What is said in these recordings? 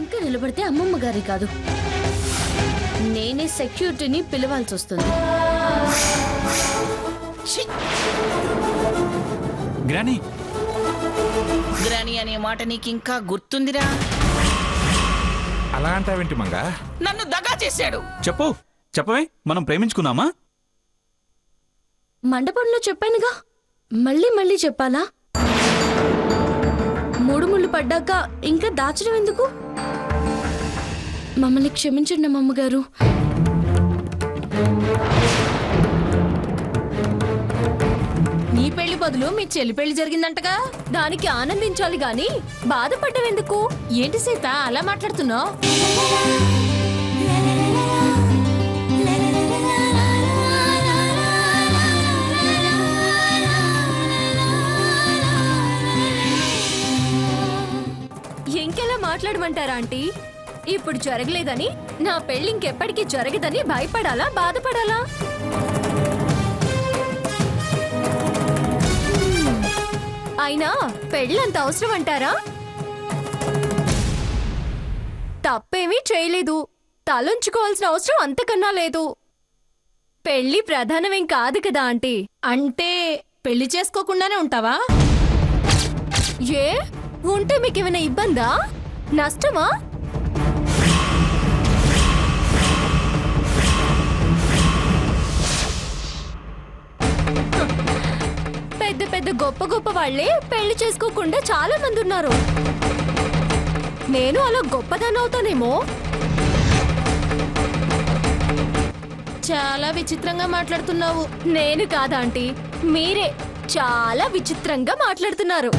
ఇంకా నిలబడితే అమ్మమ్మ గారి కాదు, నేనే సెక్యూరిటీని పిలవాల్సి వస్తుంది. గ్రానీ గ్రానీ అనే మాట నీకింకా గుర్తుందిరా? అలా అంటావేంటి మంగా? నన్ను దగా చేశాడు. చెప్పవే, మనం ప్రేమించుకున్నామా? మండపంలో చెప్పానుగా, మళ్ళీ మళ్ళీ చెప్పాలా? 3 ముళ్ళు పడ్డాక ఇంకా దాచడం ఎందుకు? మమ్మల్ని క్షమించండి అమ్మగారు. నీ పెళ్లి బదులు మీ చెల్లి పెళ్లి జరిగిందంటగా, దానికి ఆనందించాలి గాని బాధపడ్డవెందుకు? ఏంటి సీత అలా మాట్లాడుతున్నావు? ఇంకెలా మాట్లాడమంటారా ఆంటీ? ఇప్పుడు జరగలేదని, నా పెళ్లి ఇంకెప్పటికీ జరగదని భయపడాలా, బాధపడాలా? అయినా పెళ్ళంత అవసరం అంటారా? తప్పేమీ చేయలేదు, తలంచుకోవాల్సిన అవసరం అంతకన్నా లేదు. పెళ్లి ప్రధానమేం కాదు కదా ఆంటీ. అంటే పెళ్లి చేసుకోకుండానే ఉంటావా? ఏ ఉంటే మీకేమైనా ఇబ్బందా, నష్టమా? పెద్ద పెద్ద గొప్ప గొప్ప వాళ్ళే పెళ్లి చేసుకోకుండా చాలా మంది ఉన్నారు. నేను అలా గొప్పదానవుతానేమో. చాలా విచిత్రంగా మాట్లాడుతున్నావు. నేను కాదా ఆంటీ, మీరే చాలా విచిత్రంగా మాట్లాడుతున్నారు.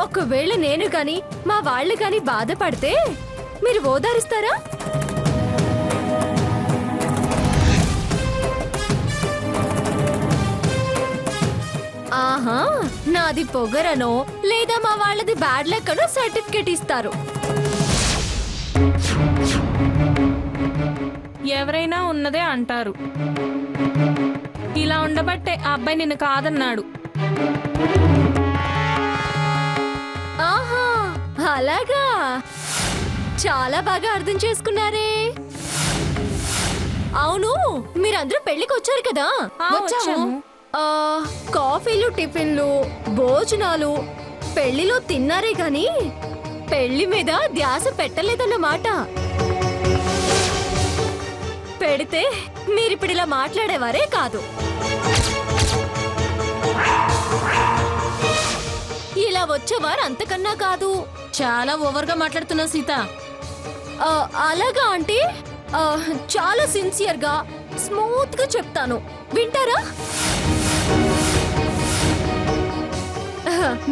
ఒకవేళ నేను కాని మా వాళ్ళు కాని బాధపడితే మీరు ఓదారుస్తారా? ఆహా, నాది పొగరనో లేదా మా వాళ్ళది బ్యాడ్ లక్ అనో సర్టిఫికేట్ ఇస్తారు. ఎవరైనా ఉన్నదే అంటారు. ఇలా ఉండబట్టే ఆ అబ్బాయి నిన్ను కాదన్నాడు. ఆహా, అలాగా, చాలా బాగా అర్థం చేసుకున్నారే. అవును, మీరందరూ పెళ్లికి వచ్చారు కదా? వచ్చాము. కాఫీలు, టిఫిన్లు, భోజనాలు పెళ్లిలో తిన్నారే గాని పెళ్లి మీద ధ్యాస పెట్టలేదన్నమాట. పెడితే మీరిప్పుడు ఇలా మాట్లాడేవారే కాదు. ఇలా వచ్చేవారు అంతకన్నా కాదు. చాలా ఓవర్గా మాట్లాడుతున్నావు సీత. అలాగా ఆంటీ, చాలా సిన్సియర్ గా స్మూత్ గా చెప్తాను, వింటారా?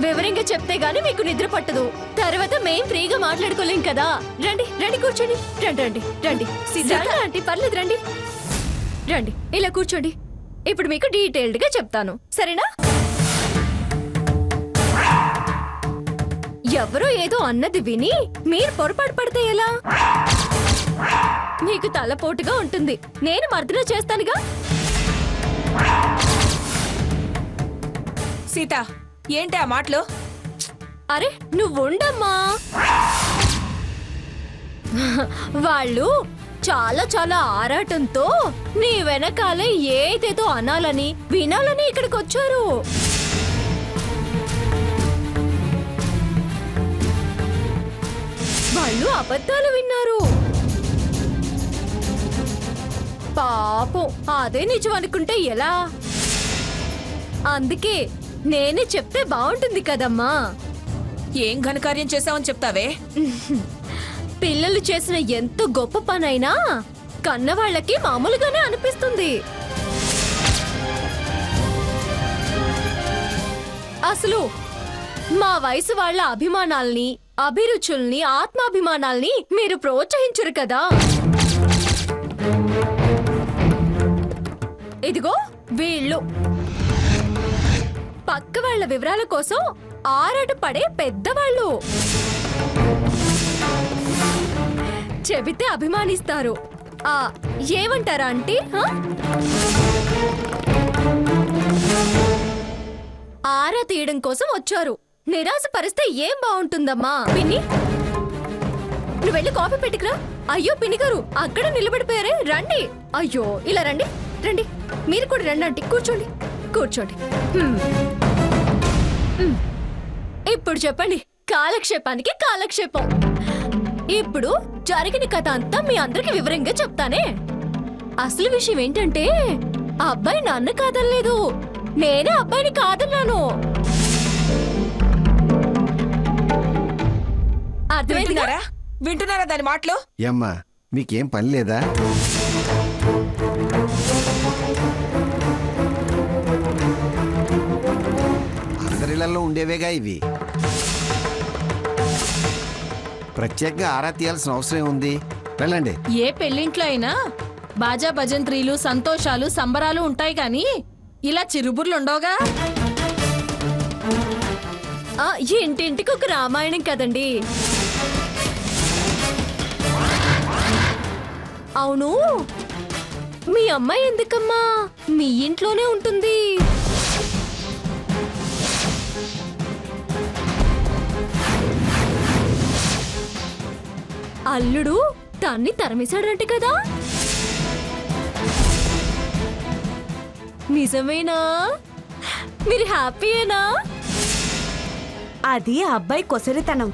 వివరంగా చెప్తే గానీ మీకు నిద్ర పట్టదు. తర్వాత మేం ఫ్రీగా మాట్లాడుకోలేం కదా. రండి రండి, కూర్చోండి. రండి రండి రండి. రండి ఆంటీ, పర్లేదు రండి రండి, ఇలా కూర్చోండి. ఇప్పుడు మీకు డీటెయిల్డ్ గా చెప్తాను, సరేనా? ఎవరో ఏదో అన్నది విని మీరు పొరపాటు పడితే ఎలా? మీకు తలపోటుగా ఉంటుంది, నేను మర్దన చేస్తానుగా. సీత, ఏంటి ఆ మాటలు? అరే నువ్వుండమ్మా. వాళ్ళు చాలా చాలా ఆరాటంతో నీ వెనకాలే ఏదేదో అనాలని వినాలని ఇక్కడికి వచ్చారు. వాళ్ళు అబద్ధాలు విన్నారు. పాపం అదే నిజం అనుకుంటే ఎలా? అందుకే నేనే చెప్తే బాగుంటుంది కదమ్మా. ఏం ఘనకార్యం చేశావని చెప్తావే? పిల్లలు చేసిన ఎంత గొప్ప పనైనా కన్నవాళ్ళకి మామూలుగానే అనిపిస్తుంది. అసలు మా వయసు వాళ్ళ అభిమానాల్ని, అభిరుచుల్ని, ఆత్మాభిమానాల్ని మీరు ప్రోత్సహించరు కదా. ఇదిగో వీళ్ళు పక్క వాళ్ళ వివరాల కోసం ఆరాట పడే పెద్దవాళ్ళు. చెబితే అభిమానిస్తారు. ఏమంటారా ఆంటీ? ఆరా తీయడం కోసం వచ్చారు. నిరాశపరిస్తే ఏం బాగుంటుందమ్మా పిన్ని నువ్వు వెళ్ళి కాఫీ పెట్టుకురా. అయ్యో పిన్ని గారు అక్కడ నిలబడిపోయారే, రండి. అయ్యో ఇలా రండి రండి, మీరు కూడా రండి ఆంటీ. కూర్చోండి కూర్చోండి. హ్మ్. హ్మ్. ఇప్పుడు చెప్పండి, కాలక్షేపానికి కాలక్షేపం. ఇప్పుడు జరిగిన కథ అంతా మీ అందరికి వివరంగా చెప్తానే. అసలు విషయం ఏంటంటే ఆ అబ్బాయి నన్ను కాదనలేదు, నేనే అబ్బాయిని కాదన్నాను. అర్థమైందిగా? వింటున్నారా దాని మాటలు? ఏమ్మా మీకేం పని లేదా? అందరిళ్లలో ఉండేవేగా ఇవి. ప్రత్యేకంగా ఆరా తీయాల్సిన అవసరం ఉంది. వెళ్ళండి. ఏ పెళ్ళింట్లో అయినా బాజా భజంత్రీలు సంతోషాలు సంబరాలు ఉంటాయి కానీ ఇలా చిరుబుర్లు ఉండవుగా. ఇంటింటికి ఒక రామాయణం కదండి. అవును, మీ అమ్మాయి ఎందుకమ్మా మీ ఇంట్లోనే ఉంటుంది? అల్లుడు తన్ని తరిమేశాడంట కదా, నిజమేనా? మీరు హ్యాపీయేనా? అది ఆ అబ్బాయి కొసరితనం.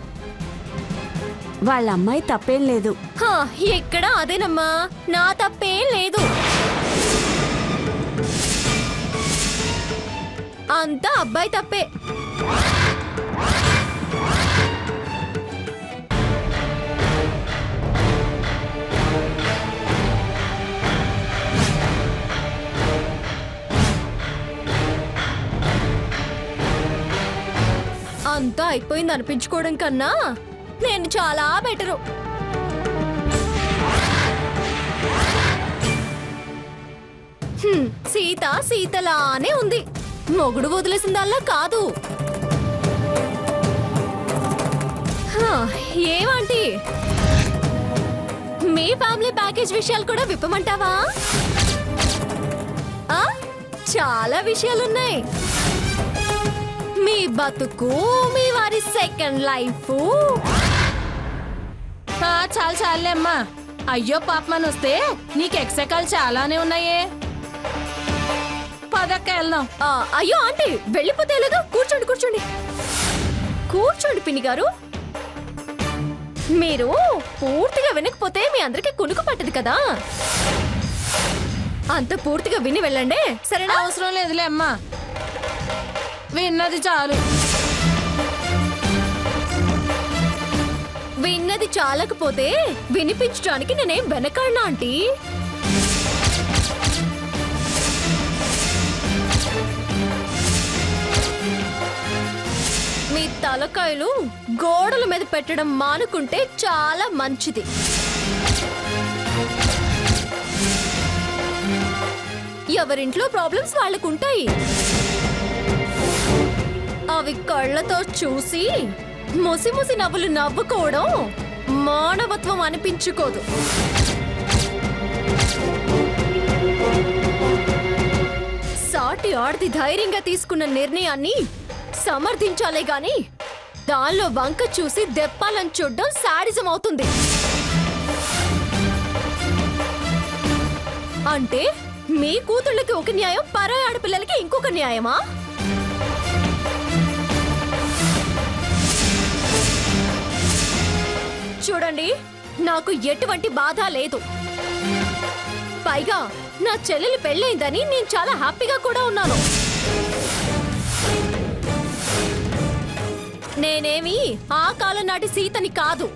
వాళ్ళ అమ్మాయి తప్పేం లేదు. ఎక్కడ అదేనమ్మా, నా తప్పేం లేదు. అంతా అబ్బాయి తప్పే. అంతా అయిపోయింది అనిపించుకోవడం కన్నా నేను చాలా బెటరు. సీత సీతలానే ఉంది, మొగుడు వదిలేసిందల్లా కాదు. ఏమంటి మీ ఫ్యామిలీ ప్యాకేజ్ విషయాలు కూడా విప్పమంటావా? చాలా విషయాలున్నాయి. మీ బతుకు, మీ వారి సెకండ్ లైఫ్. చాలు చాలులే అమ్మా. అయ్యో పాపమని వస్తే నీకు ఎక్సెకాలు చాలానే ఉన్నాయే. పదక్క వెళ్దాం. అయ్యో ఆంటీ వెళ్ళిపోతే ఎలాగా? కూర్చోండి కూర్చోండి కూర్చోండి పిన్ని గారు. మీరు పూర్తిగా వినకపోతే మీ అందరికి కునుకు పట్టదు కదా, అంత పూర్తిగా విని వెళ్ళండి సరేనా? అవసరం లేదులే అమ్మా, విన్నది చాలు. విన్నది చాలకపోతే వినిపించడానికి నేనేం వెనకాడినా ఆంటీ. మీ తలకాయలు గోడల మీద పెట్టడం మానుకుంటే చాలా మంచిది. ఎవరింట్లో ప్రాబ్లమ్స్ వాళ్ళకుంటాయి, అవి కళ్ళతో చూసి ముసి ముసి నవ్వులు నవ్వుకోవడం మానవత్వం అనిపించుకోదు. సాటి ఆడది ధైర్యంగా తీసుకున్న నిర్ణయాన్ని సమర్థించాలే గాని దానిలో వంక చూసి దెప్పాలని చూడడం శాడిజం అవుతుంది. అంటే మీ కూతుళ్ళకి ఒక న్యాయం, పరాయి ఆడపిల్లలకి ఇంకొక న్యాయమా? చూడండి, నాకు ఎటువంటి బాధ లేదు. పైగా నా చెల్లెలి పెళ్ళైందని నేను చాలా హ్యాపీగా కూడా ఉన్నాను. నేనేమి ఆ కాలం నాటి సీతని కాదు,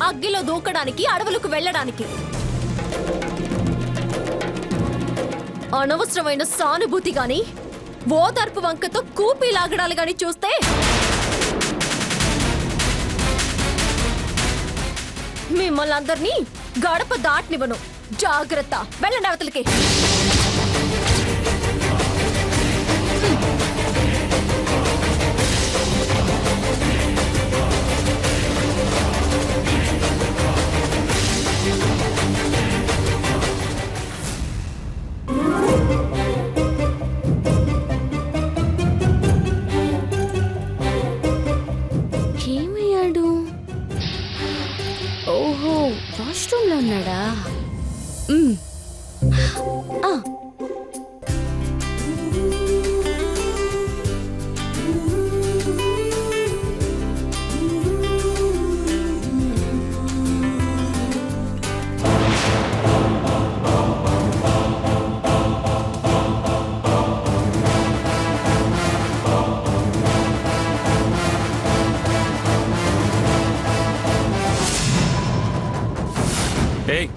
అగ్గిలో దూకడానికి అడవులకు వెళ్ళడానికి. అనవసరమైన సానుభూతి గాని ఓదార్పు వంకతో కూపి లాగడాలు గాని చూస్తే మిమ్మల్ని అందరినీ గడప దాటనివ్వను. జాగ్రత్త, వెళ్ళండి అవతలికి. వాష్రూమ్ లో ఉన్నాడా? మ్. ఆ. ఏయ్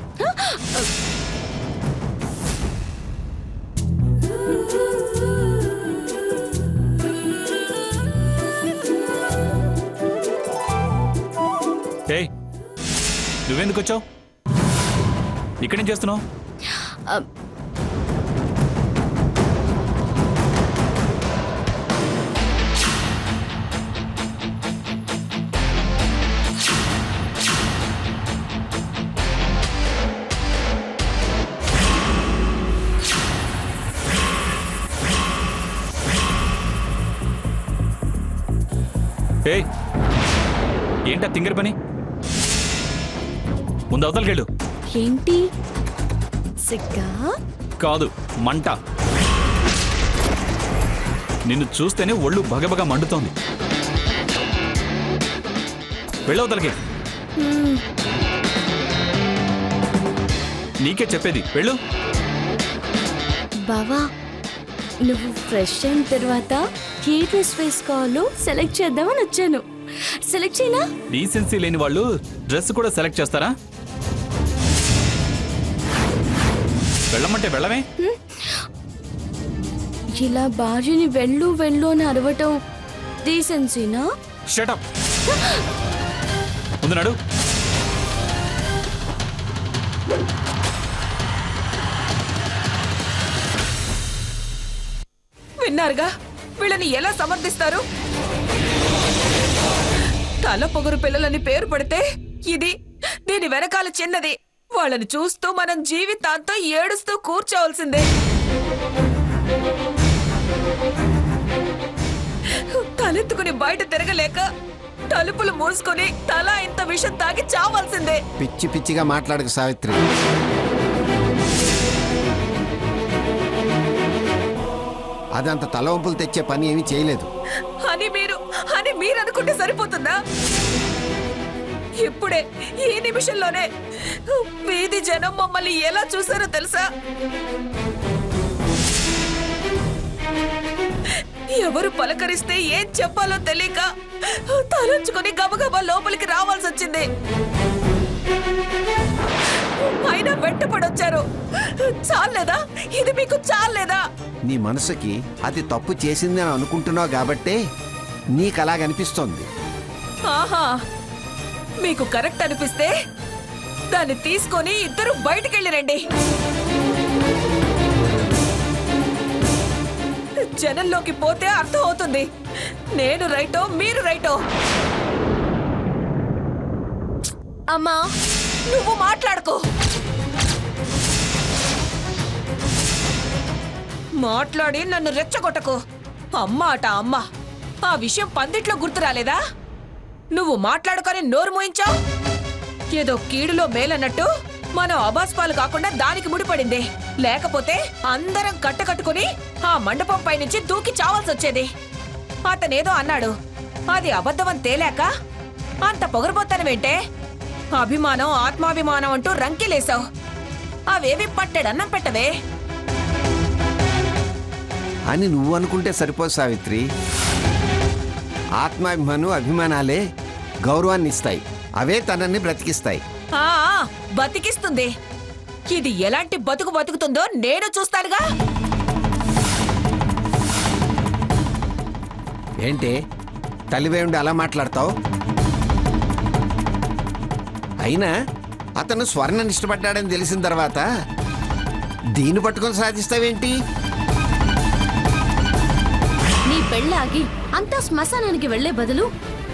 ఏయ్ నువ్వెందుకు వచ్చావు? ఇక్కడేం చేస్తున్నావు? ఆ, ఏయ్ ఏంటా తింగర పని? ముందు అవతలకెళ్ళు. ఏంటి సిగ్గా? కాదు, మంట. నిన్ను చూస్తేనే ఒళ్ళు భగభగ మండుతోంది. వెళ్ళవతలకి. నీకే చెప్పేది, వెళ్ళు. బావా, నువ్వు ఫ్రెష్ అయిన తర్వాత ఏ డ్రెస్ వేసుకోవాలో సెలెక్ట్ చేద్దామని వచ్చాను. సెలెక్ట్ చేయలా? డీసెన్సీ లేని వాళ్ళు డ్రెస్ కూడా సెలెక్ట్ చేస్తారా? వెళ్ళమంటే వెళ్ళమే. ఇలా భార్యని వెళ్ళు వెళ్ళు అని అరవటం డీసెన్సీనా? షటప్. ముందు నడు. విన్నారుగా వీళ్ళని ఎలా సమర్థిస్తారు? తల పొగరు పిల్లలని పేరు పడితే దీని వెనకాల చిన్నది. వాళ్ళని చూస్తూ మనం జీవితాంతం ఏడుస్తూ కూర్చోవలసిందే. తలెత్తుకుని బయట తిరగలేక తలుపులు మూసుకొని తల ఇంత విషం తాగి చావాల్సిందే. పిచ్చి పిచ్చిగా మాట్లాడకు సావిత్రి. అదంత తలవంపులు తెచ్చే పని ఏమీ చేయలేదు. అని మీరు అనుకుంటే సరిపోతుందా? ఇప్పుడే ఈ నిమిషంలోనే వీధి జనం మమ్మల్ని ఎలా చూసారో తెలుసా? ఎవరు పలకరిస్తే ఏం చెప్పాలో తెలియక తలంచుకొని గబగబా లోపలికి రావాల్సి వచ్చింది. అయినా వెంటపడొచ్చారు. చాలేదా? ఇది మీకు చాలేదా? నీ మనసుకి అది తప్పు చేసిందని అనుకుంటున్నావు కాబట్టే నీకు అలాగనిపిస్తోంది. ఆహా, మీకు కరెక్ట్ అనిపిస్తే దాన్ని తీసుకొని ఇద్దరు బయటికెళ్ళిరండి. జనంలోకి పోతే అర్థం అవుతుంది నేను రైటో మీరు రైటో. అమ్మా, నువ్వు మాట్లాడుకో. మాట్లాడి నన్ను రెచ్చగొట్టకు. అమ్మ అట అమ్మ. ఆ విషయం పందిట్లో గుర్తు రాలేదా? నువ్వు మాట్లాడుకొని నోరు మోయించావు. ఏదో కీడులో మేలన్నట్టు మనం అబాస్పాలు కాకుండా దానికి ముడిపడింది. లేకపోతే అందరం కట్టకట్టుకుని ఆ మండపం పై నుంచి దూకి చావాల్సి వచ్చేది. అతనేదో అన్నాడు, అది అబద్ధమని తేలాక అంత పొగరబోత్తనమేంటే? అభిమానం ఆత్మాభిమానం అంటూ రంకెలేసావు. అవేవి పట్టెడన్నం పెట్టవే అని నువ్వు అనుకుంటే సరిపోదు సావిత్రి. ఆత్మాభిమానం అభిమానాలే గౌరవాన్ని ఇస్తాయి. అవే తనని బ్రతికిస్తాయి. ఆ బతికిస్తుంది. ఇది ఎలాంటి బతుకుతుందో నేను చూస్తానుగా. ఏంటే తల్లివే ఉండి అలా మాట్లాడతావు? అయినా అతను స్వర్ణని ఇష్టపడ్డాడని తెలిసిన తర్వాత దీన్ని పట్టుకొని సాధిస్తావేంటి? నీ పెళ్ళాగి అంతా శ్మశానానికి వెళ్లే బదులు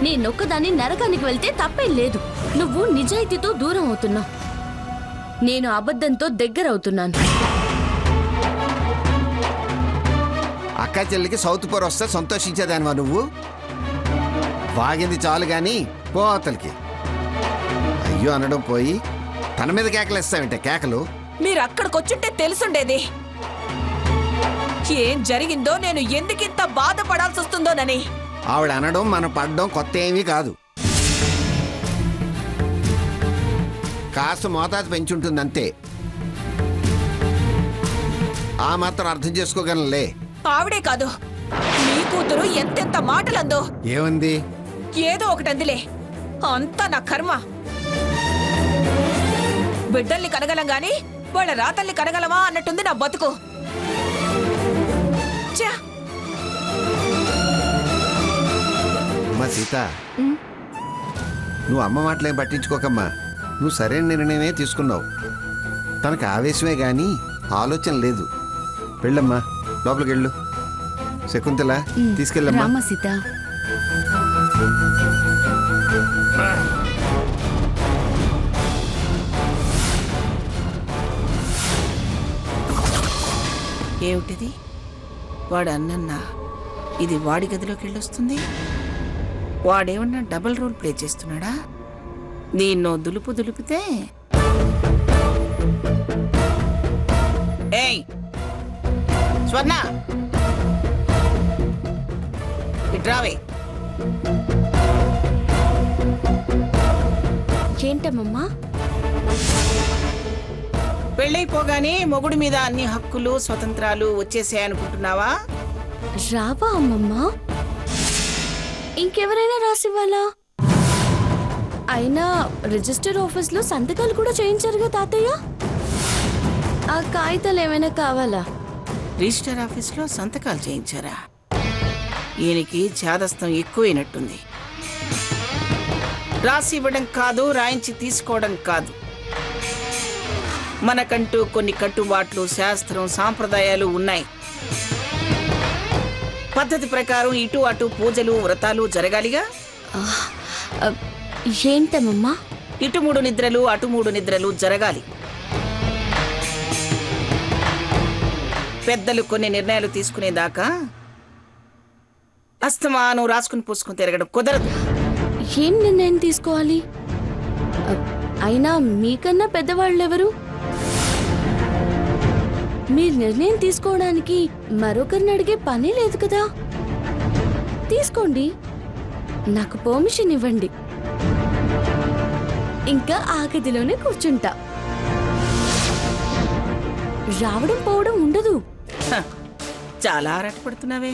నేనొక్కదాన్ని నరకానికి వెళ్తే తప్పేం లేదు. నువ్వు నిజాయితీతో దూరం అవుతున్నావు, నేను అబద్ధంతో దగ్గర అవుతున్నాను. అక్క చెల్లికి సౌత్ పోర్ వస్తే సంతోషించేదానివా నువ్వు? వాగింది చాలు గాని పో అవతలికి. అయ్యో అనడం పోయి తన మీద కేకలు ఇస్తావంటే కేకలు. మీరు అక్కడికొచ్చుంటే తెలుసుండేది ఏం జరిగిందో, నేను ఎందుకింత బాధపడాల్సి వస్తుందోనని. ఆవిడ అనడం మనం పడడం కొత్త ఏమీ కాదు. కాస్త మోతాదు పెంచుంటుంది అంతే. ఆ మాత్రం అర్థం చేసుకోగలలే. ఆవిడే కాదు, మీ కూతురు ఎంతెంత మాటలందో. ఏముంది? ఏదో ఒకటి అందిలే, అంతా నా కర్మ. బిడ్డల్ని కనగలం గాని వాళ్ళ రాతల్ని కనగలమా అన్నట్టుంది నా బతుకు. ఛ! అమ్మా సీత, నువ్వు అమ్మ మాటలేం పట్టించుకోకమ్మా. నువ్వు సరైన నిర్ణయమే తీసుకున్నావు. తనకు ఆవేశమే గాని ఆలోచన లేదు. వెళ్ళమ్మా, లోపలికి వెళ్ళు. శకుంతల తీసుకెళ్ళమ్మా. రామ సీత. ఏమిటిది? వాడు అన్నన్నా ఇది వాడి గదిలోకి వెళ్ళొస్తుంది. వాడేమన్నా డబుల్ రోల్ ప్లే చేస్తున్నాడా? దీన్నో దులుపు దులిపితే. ఏయ్ స్వర్ణ, ఇట్రావే. ఏంటమ్మమ్మా? పెళ్ళైపోగానే మొగుడి మీద అన్ని హక్కులు స్వతంత్రాలు వచ్చేసాయనుకుంటున్నావా? రావా అమ్మమ్మా? ఇంకెవరైనా రాసివ్వాలా? అయినా రిజిస్టర్ ఆఫీస్లో సంతకాలు కూడా చేయించారుగా తాతయ్య. ఆ కాగితాలు ఏమైనా కావాలా? రిజిస్టర్ ఆఫీస్లో సంతకాలు చేయించారా? ఈయనకి చాదస్తం ఎక్కువైనట్టుంది. రాసి ఇవ్వడం కాదు, రాయించి తీసుకోవడం కాదు. మనకంటూ కొన్ని కట్టుబాట్లు, శాస్త్రం, సాంప్రదాయాలు ఉన్నాయి. పద్ధతి ప్రకారం ఇటు అటు పూజలు వ్రతాలు జరగాలిగా. ఏంటమ్మమ్మా? ఇటు 3 నిద్రలు అటు 3 నిద్రలు జరగాలి. పెద్దలు కొన్ని నిర్ణయాలు తీసుకునేదాకా అస్తమానం రాసుకుని పూసుకుని తిరగడం కుదరదు. ఏం నిర్ణయం తీసుకోవాలి? అయినా మీకన్నా పెద్దవాళ్ళెవరు? మీరు నిర్ణయం తీసుకోవడానికి మరొకరిని అడిగే పని లేదు కదా. తీసుకోండి, నాకు పర్మిషన్ ఇవ్వండి. ఇంకా ఆ గదిలోనే కూర్చుంటా. రావడం పోవడం ఉండదు. హ, చాలా ఆరాటపడుతున్నావే.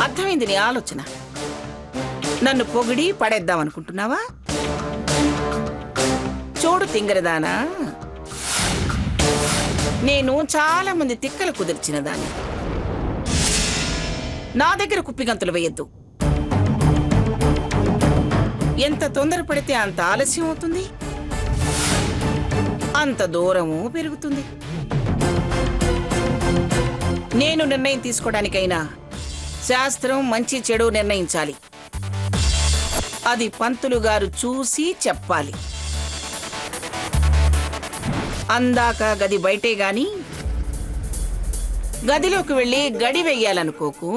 అర్థమైంది నీ ఆలోచన. నన్ను పొగిడి పడేద్దాం అనుకుంటున్నావా? చూడు తింగరదానా, నేను చాలా మంది తిక్కలు కుదిర్చిన దాన్ని. నా దగ్గర కుప్పిగంతులు వేయద్దు. ఎంత తొందరపడితే అంత ఆలస్యం అవుతుంది, అంత దూరము పెరుగుతుంది. నేను నిర్ణయం తీసుకోవడానికైనా శాస్త్రం మంచి చెడు నిర్ణయించాలి. అది పంతులు గారు చూసి చెప్పాలి. అందాక గది బయటే గాని గదిలోకి వెళ్ళి గడి వెయ్యాలనుకోకు.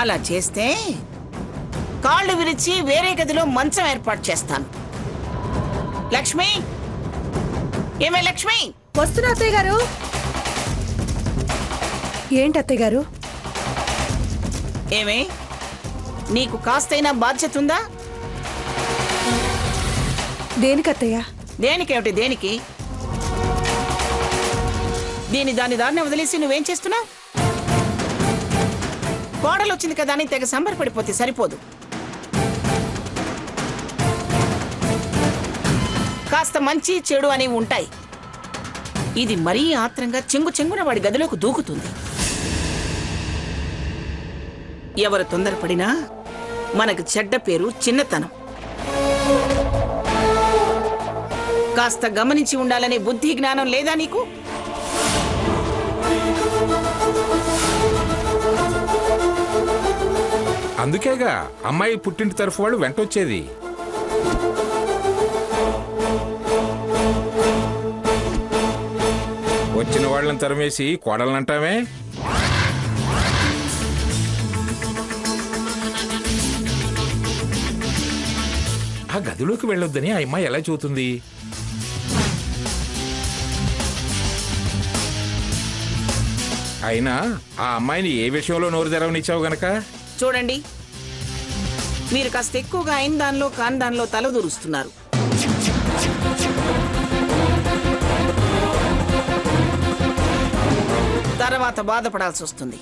అలా చేస్తే కాళ్ళు విరిచి వేరే గదిలో మంచం ఏర్పాటు చేస్తాను. లక్ష్మి, ఏమే లక్ష్మి? వస్తున్నా అత్తయ్య గారు. ఏంటి అత్తయ్య గారు? ఏమే, నీకు కాస్తైనా బాధ్యత ఉందా? దేనికి అత్తయ్య? దేనికేమిటి దేనికి? దాని దాన్ని వదిలేసి నువ్వేం చేస్తున్నావు? కోడలు వచ్చింది కదా అని తెగ సంబరపడిపోతే సరిపోదు. కాస్త మంచి చెడు అనేవి ఉంటాయి. ఇది మరీ ఆత్రంగా చెంగున వాడి గదిలోకి దూకుతుంది. ఎవరు తొందరపడినా మనకు చెడ్డ పేరు చిన్నతనం. కాస్త గమనించి ఉండాలనే బుద్ధి జ్ఞానం లేదా నీకు? అందుకేగా అమ్మాయి పుట్టింటి తరఫు వాళ్ళు వెంటొచ్చేది. వచ్చిన వాళ్ళని తరిమేసి కోడలనంటామే. ఆ గదిలోకి వెళ్ళొద్దని ఆ అమ్మాయి ఎలా చూతుంది? అయినా ఆ అమ్మాయిని ఏ విషయంలో నోరు తెరవనిచ్చావు గనక? చూడండి, మీరు కాస్త ఎక్కువగా అయిన దానిలో కాని దానిలో తలదూరుస్తున్నారు. తర్వాత బాధపడాల్సి వస్తుంది.